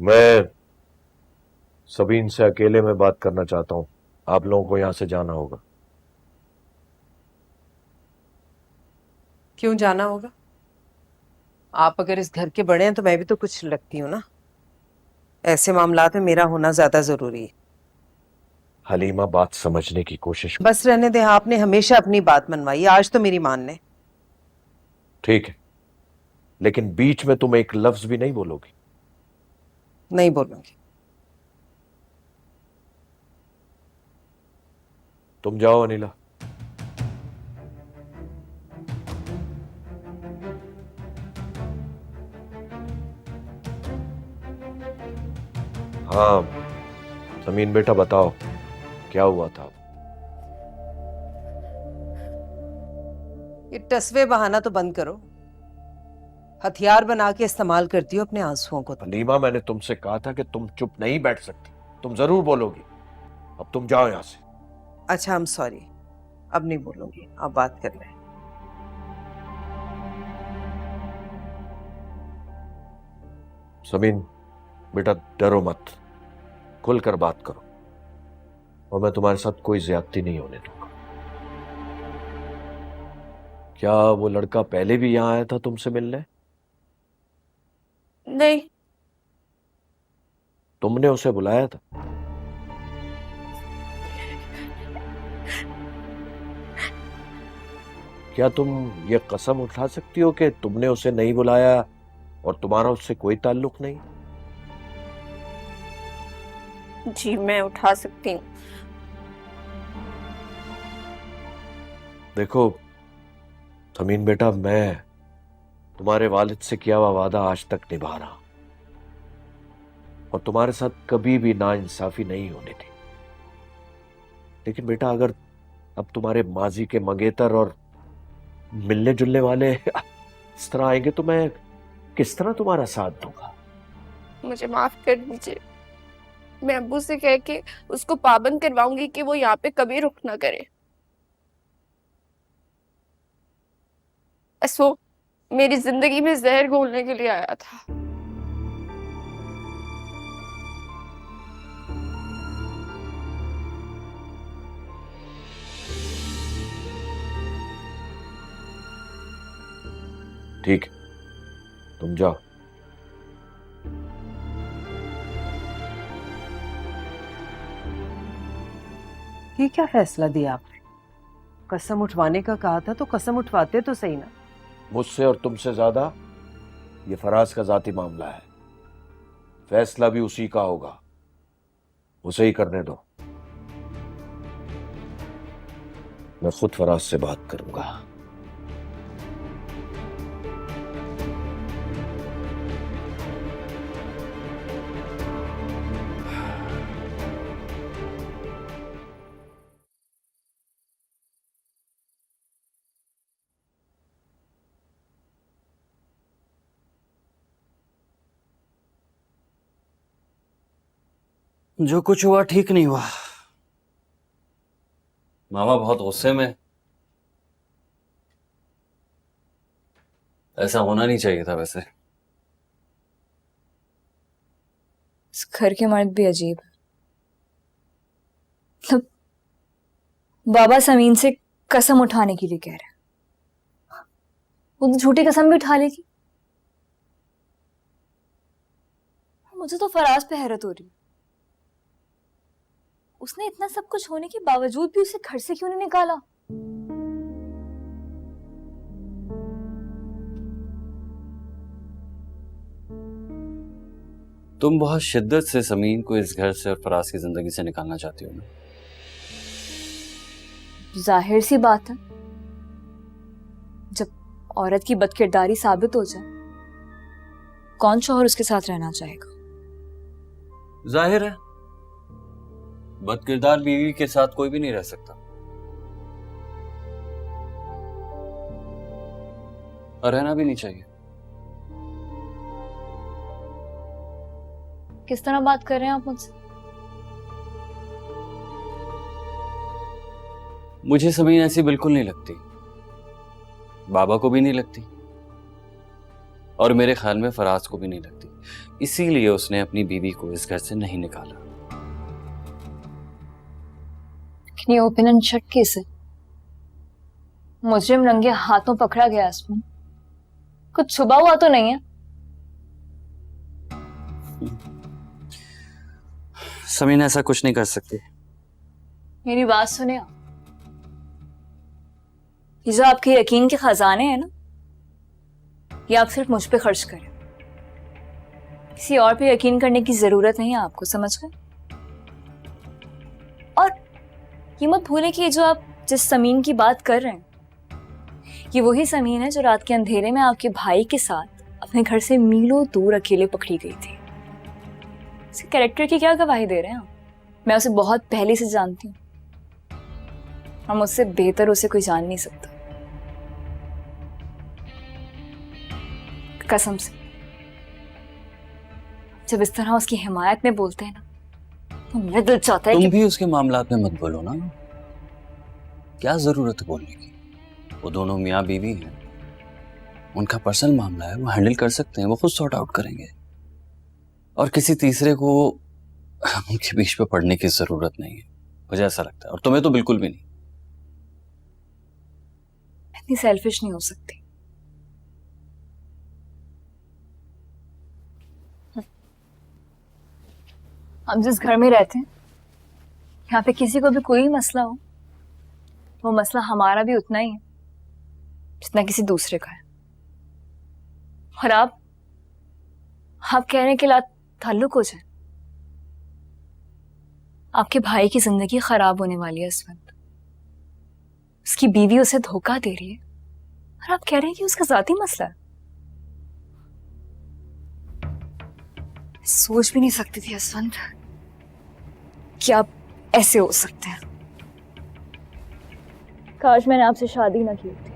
मैं सबीन से अकेले में बात करना चाहता हूं। आप लोगों को यहां से जाना होगा। क्यों जाना होगा? आप अगर इस घर के बड़े हैं तो मैं भी तो कुछ लगती हूँ ना। ऐसे मामलात में मेरा होना ज्यादा जरूरी है। हलीमा, बात समझने की कोशिश। बस रहने दे, आपने हमेशा अपनी बात मनवाई, आज तो मेरी मान ले। ठीक है, लेकिन बीच में तुम एक लफ्ज भी नहीं बोलोगी। नहीं बोलूंगी। तुम जाओ अनिला। हाँ समीन बेटा, बताओ क्या हुआ था। ये टसवे बहाना तो बंद करो। हथियार बना के इस्तेमाल करती हो अपने आंसुओं को। हलीमा, मैंने तुमसे कहा था कि तुम चुप नहीं बैठ सकती, तुम जरूर बोलोगी। अब तुम जाओ यहां से। अच्छा, आई एम सॉरी, अब नहीं बोलूंगी, आप बात कर लें। समीन बेटा, डरो मत, खुलकर बात करो, और मैं तुम्हारे साथ कोई ज्यादती नहीं होने दूंगा। क्या वो लड़का पहले भी यहां आया था तुमसे मिलने? नहीं। तुमने उसे बुलाया था? क्या तुम ये कसम उठा सकती हो कि तुमने उसे नहीं बुलाया और तुम्हारा उससे कोई ताल्लुक नहीं? जी मैं उठा सकती हूँ। देखो समीन बेटा, मैं तुम्हारे वालिद से किया हुआ वादा आज तक निभा रहा, और तुम्हारे साथ कभी भी नाइंसाफी नहीं होनी थी। लेकिन बेटा, अगर अब तुम्हारे माजी के मंगेतर और मिलने जुलने वाले इस तरह आएंगे तो मैं किस तरह तुम्हारा साथ दूंगा? मुझे माफ कर दीजिए। मैं अब्बू से कह के उसको पाबंद करवाऊंगी कि वो यहाँ पे कभी रुख ना करे। बस वो मेरी जिंदगी में जहर घोलने के लिए आया था। ठीक है, तुम जाओ। ये क्या फैसला दिया आपने? कसम उठवाने का कहा था तो कसम उठवाते तो सही ना। मुझसे और तुमसे ज्यादा ये फराज का जाती मामला है, फैसला भी उसी का होगा, उसे ही करने दो। मैं खुद फराज से बात करूंगा। जो कुछ हुआ ठीक नहीं हुआ। मामा बहुत गुस्से में। ऐसा होना नहीं चाहिए था वैसे। इस घर के मर्द भी अजीब है। मतलब बाबा समीन से कसम उठाने के लिए कह रहे हैं, वो तो झूठी कसम भी उठा लेगी। मुझे तो फराज पे हैरत हो रही है, उसने इतना सब कुछ होने के बावजूद भी उसे घर से क्यों नहीं निकाला? तुम बहुत शिद्दत से समीन को इस घर से और फराज की जिंदगी से निकालना चाहती हो ना? जाहिर सी बात है, जब औरत की बदकिरदारी साबित हो जाए, कौन शौहर उसके साथ रहना चाहेगा? जाहिर है, बदकिरदार बीवी के साथ कोई भी नहीं रह सकता, और रहना भी नहीं चाहिए। किस तरह बात कर रहे हैं आप मुझसे? मुझे समीन ऐसी बिल्कुल नहीं लगती, बाबा को भी नहीं लगती, और मेरे ख्याल में फराज को भी नहीं लगती। इसीलिए उसने अपनी बीवी को इस घर से नहीं निकाला। Can you open and check case है? मुजरिम रंगे हाथों पकड़ा गया इसमें, कुछ छुपा हुआ तो नहीं है? समीन ऐसा कुछ नहीं कर सकती। मेरी बात सुने आप। ये जो आपके यकीन के खजाने हैं ना, ये आप सिर्फ मुझ पे खर्च करें, किसी और पे यकीन करने की जरूरत नहीं है आपको, समझ गए? और ये मत भूलें कि ये जो आप जिस समीन की बात कर रहे हैं, ये वही समीन है जो रात के अंधेरे में आपके भाई के साथ अपने घर से मीलों दूर अकेले पकड़ी गई थी। इसके कैरेक्टर की क्या गवाही दे रहे हैं आप? मैं उसे बहुत पहले से जानती हूँ और मुझसे बेहतर उसे कोई जान नहीं सकता, कसम से। जब इस तरह उसकी हिमायत में बोलते हैं ना, तो मेरा दिल चाहता है तुम कि भी उसके मामलात में मत बोलो ना, क्या जरूरत है बोलने की? वो दोनों मियाँ बीवी हैं, उनका पर्सनल मामला है, वो हैंडल कर सकते हैं, वो खुद सॉर्ट आउट करेंगे। और किसी तीसरे को उनके बीच पे पड़ने की जरूरत नहीं है, मुझे ऐसा लगता है। और तुम्हें तो बिल्कुल भी नहीं। इतनी सेल्फिश नहीं हो सकती। हम जिस घर में रहते हैं, यहाँ पे किसी को भी कोई मसला हो, वो मसला हमारा भी उतना ही है जितना किसी दूसरे का है। और आप कह रहे हैं कि ला ताल्लुक हो जाए। आपके भाई की जिंदगी खराब होने वाली है इस वक्त, उसकी बीवी उसे धोखा दे रही है और आप कह रहे हैं कि उसका जाती मसला है। सोच भी नहीं सकती थी यशवंत कि आप ऐसे हो सकते हैं। काश मैंने आपसे शादी ना की होती।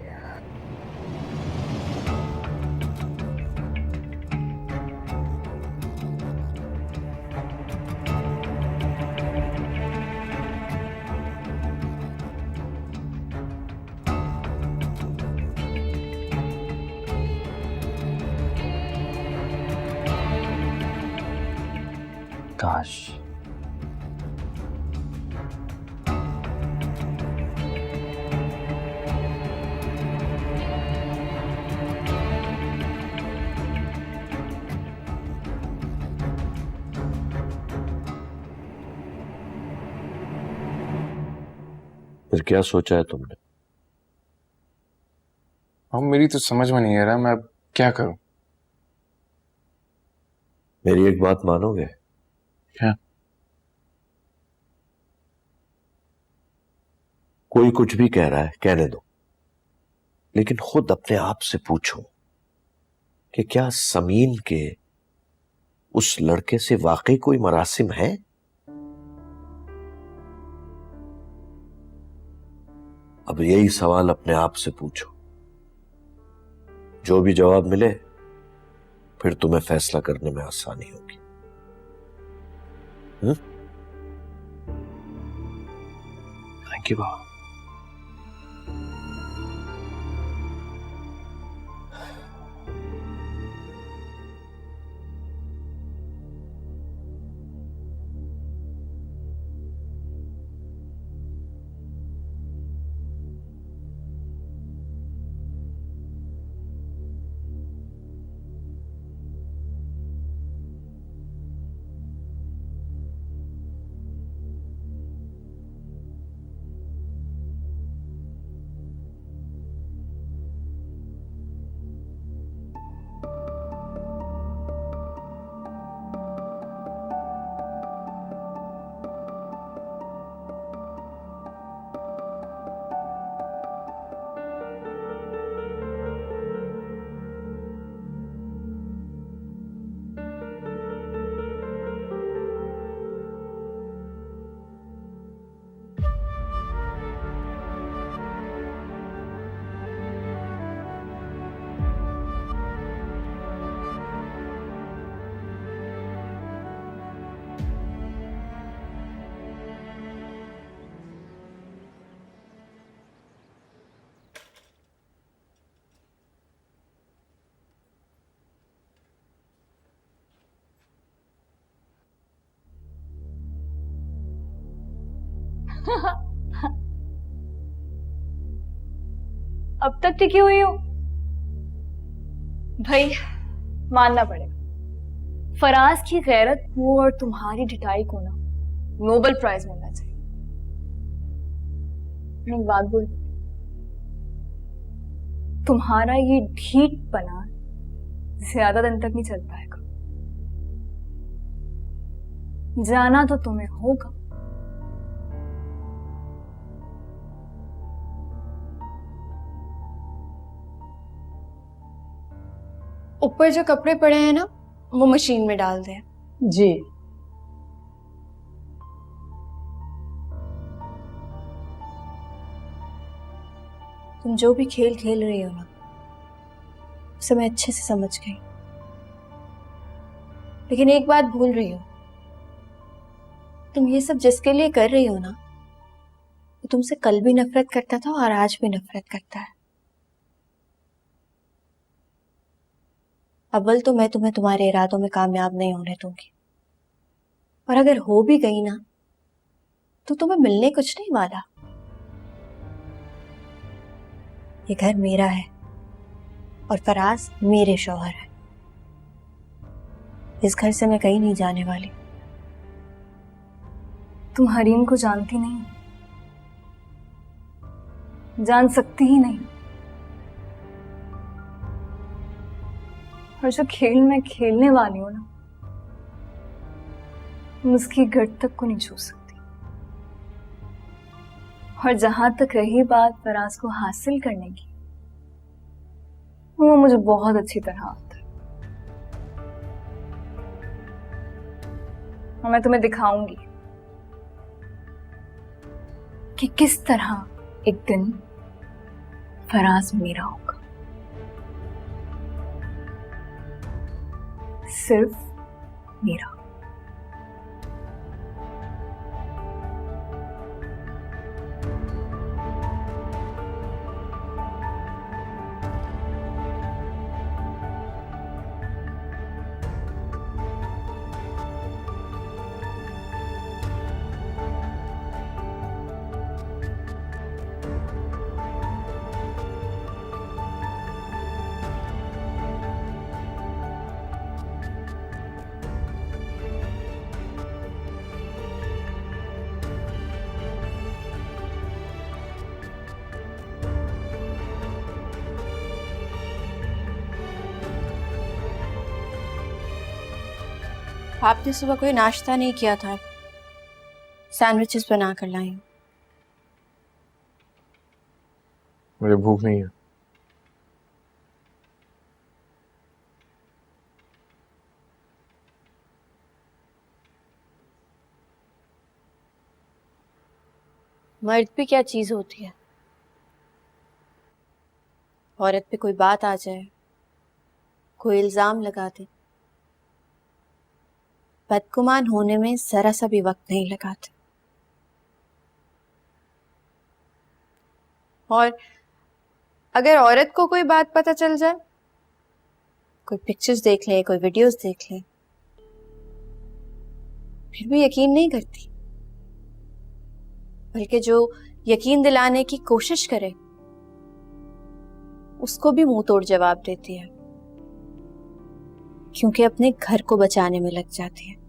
काश। फिर क्या सोचा है तुमने? अब मेरी तो समझ में नहीं आ रहा, मैं अब क्या करूं? मेरी एक बात मानोगे? क्या? कोई कुछ भी कह रहा है, कहने दो, लेकिन खुद अपने आप से पूछो कि क्या समीन के उस लड़के से वाकई कोई मरासिम है? अब यही सवाल अपने आप से पूछो। जो भी जवाब मिले, फिर तुम्हें फैसला करने में आसानी होगी। थैंक यू बाबा। अब तक टिकी हुई हो भाई, मानना पड़ेगा। फराज की गैरत को और तुम्हारी ढिठाई को ना नोबेल प्राइज मिलना चाहिए। मैं एक बात बोल, तुम्हारा ये ढीठपना ज्यादा दिन तक नहीं चल पाएगा। जाना तो तुम्हें होगा। ऊपर जो कपड़े पड़े हैं ना, वो मशीन में डाल दें। जी। तुम जो भी खेल खेल रही हो ना, उसे मैं अच्छे से समझ गई, लेकिन एक बात भूल रही हो। तुम ये सब जिसके लिए कर रही हो ना, वो तुमसे कल भी नफरत करता था और आज भी नफरत करता है। अव्वल तो मैं तुम्हें तुम्हारे इरादों में कामयाब नहीं होने दूंगी, और अगर हो भी गई ना, तो तुम्हें मिलने कुछ नहीं वाला। ये घर मेरा है और फराज मेरे शौहर है। इस घर से मैं कहीं नहीं जाने वाली। तुम हरीम को जानती नहीं, जान सकती ही नहीं। और जो खेल मैं खेलने वाली हूं ना, तुम उसकी गट तक को नहीं छू सकती। और जहां तक रही बात फराज को हासिल करने की, वो मुझे बहुत अच्छी तरह आता है। और मैं तुम्हें दिखाऊंगी कि किस तरह एक दिन फराज मेरा होगा, सिर्फ मेरा। आपने सुबह कोई नाश्ता नहीं किया था, सैंडविचेस बना कर लाई हूं। मुझे भूख नहीं है। मर्द भी क्या चीज होती है। औरत पे कोई बात आ जाए, कोई इल्जाम लगा दे, बदगुमान होने में जरा सा भी वक्त नहीं लगाते। और अगर औरत को कोई बात पता चल जाए, कोई पिक्चर्स देख ले, कोई वीडियोस देख ले, फिर भी यकीन नहीं करती, बल्कि जो यकीन दिलाने की कोशिश करे उसको भी मुंह तोड़ जवाब देती है, क्योंकि अपने घर को बचाने में लग जाती है।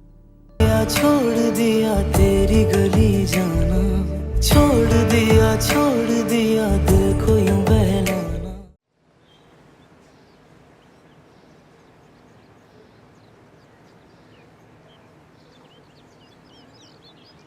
छोड़ दिया तेरी गली जा